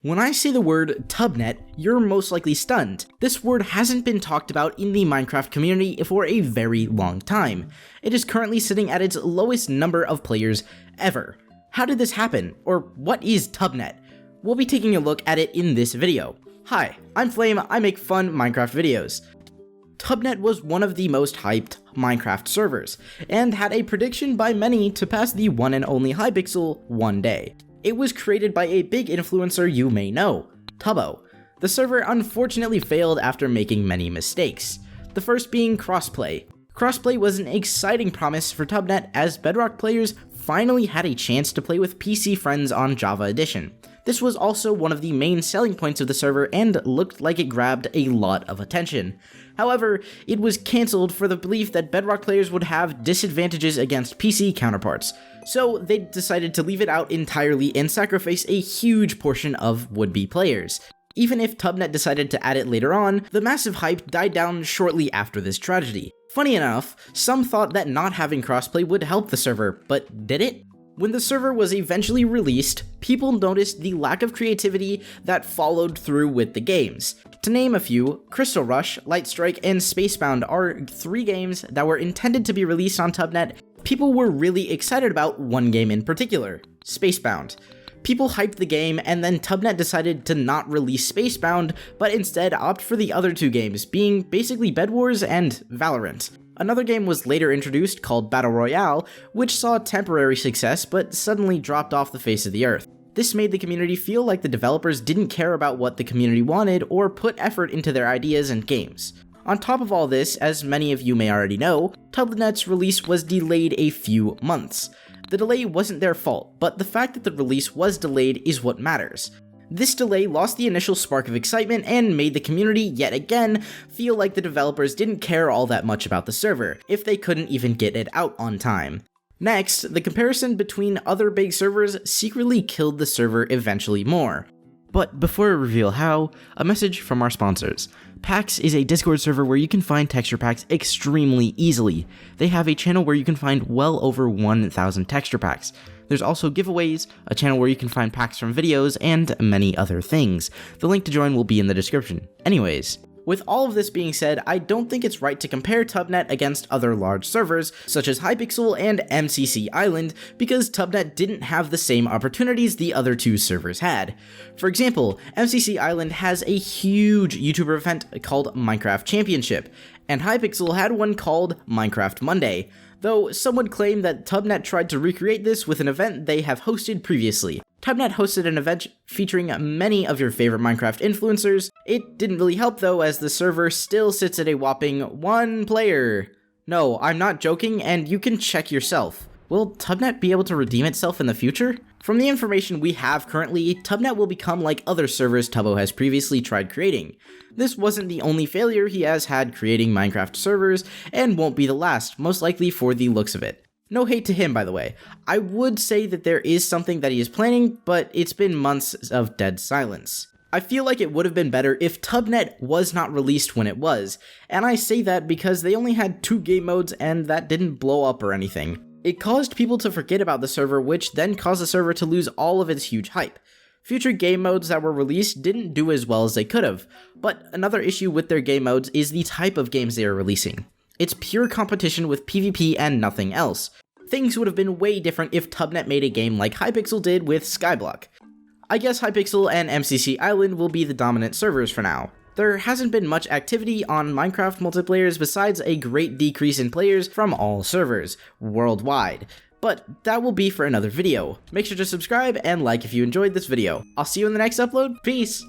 When I say the word Tubnet, you're most likely stunned. This word hasn't been talked about in the Minecraft community for a very long time. It is currently sitting at its lowest number of players ever. How did this happen? Or what is Tubnet? We'll be taking a look at it in this video. Hi, I'm Flame, I make fun Minecraft videos. Tubnet was one of the most hyped Minecraft servers, and had a prediction by many to pass the one and only Hypixel one day. It was created by a big influencer you may know, Tubbo. The server unfortunately failed after making many mistakes, the first being crossplay. Crossplay was an exciting promise for Tubnet as Bedrock players finally had a chance to play with PC friends on Java Edition. This was also one of the main selling points of the server and looked like it grabbed a lot of attention. However, it was cancelled for the belief that Bedrock players would have disadvantages against PC counterparts, so they decided to leave it out entirely and sacrifice a huge portion of would-be players. Even if Tubnet decided to add it later on, the massive hype died down shortly after this tragedy. Funny enough, some thought that not having crossplay would help the server, but did it? When the server was eventually released, people noticed the lack of creativity that followed through with the games. To name a few, Crystal Rush, Light Strike, and Spacebound are 3 games that were intended to be released on Tubnet. People were really excited about one game in particular, Spacebound. People hyped the game, and then Tubnet decided to not release Spacebound, but instead opt for the other 2 games, being basically Bed Wars and Valorant. Another game was later introduced called Battle Royale, which saw temporary success but suddenly dropped off the face of the earth. This made the community feel like the developers didn't care about what the community wanted or put effort into their ideas and games. On top of all this, as many of you may already know, Tubnet's release was delayed a few months. The delay wasn't their fault, but the fact that the release was delayed is what matters. This delay lost the initial spark of excitement and made the community, yet again, feel like the developers didn't care all that much about the server, if they couldn't even get it out on time. Next, the comparison between other big servers secretly killed the server eventually more. But before I reveal how, a message from our sponsors. Packs is a Discord server where you can find texture packs extremely easily. They have a channel where you can find well over 1,000 texture packs. There's also giveaways, a channel where you can find packs from videos, and many other things. The link to join will be in the description. Anyways, with all of this being said, I don't think it's right to compare Tubnet against other large servers, such as Hypixel and MCC Island, because Tubnet didn't have the same opportunities the other 2 servers had. For example, MCC Island has a huge YouTuber event called Minecraft Championship, and Hypixel had one called Minecraft Monday, though some would claim that Tubnet tried to recreate this with an event they have hosted previously. Tubnet hosted an event featuring many of your favorite Minecraft influencers. It didn't really help though, as the server still sits at a whopping 1 player. No, I'm not joking, and you can check yourself. Will Tubnet be able to redeem itself in the future? From the information we have currently, Tubnet will become like other servers Tubbo has previously tried creating. This wasn't the only failure he has had creating Minecraft servers, and won't be the last, most likely for the looks of it. No hate to him, by the way. I would say that there is something that he is planning, but it's been months of dead silence. I feel like it would have been better if Tubnet was not released when it was, and I say that because they only had 2 game modes and that didn't blow up or anything. It caused people to forget about the server, which then caused the server to lose all of its huge hype. Future game modes that were released didn't do as well as they could have, but another issue with their game modes is the type of games they are releasing. It's pure competition with PvP and nothing else. Things would have been way different if Tubnet made a game like Hypixel did with Skyblock. I guess Hypixel and MCC Island will be the dominant servers for now. There hasn't been much activity on Minecraft multiplayers besides a great decrease in players from all servers, worldwide. But that will be for another video. Make sure to subscribe and like if you enjoyed this video. I'll see you in the next upload. Peace!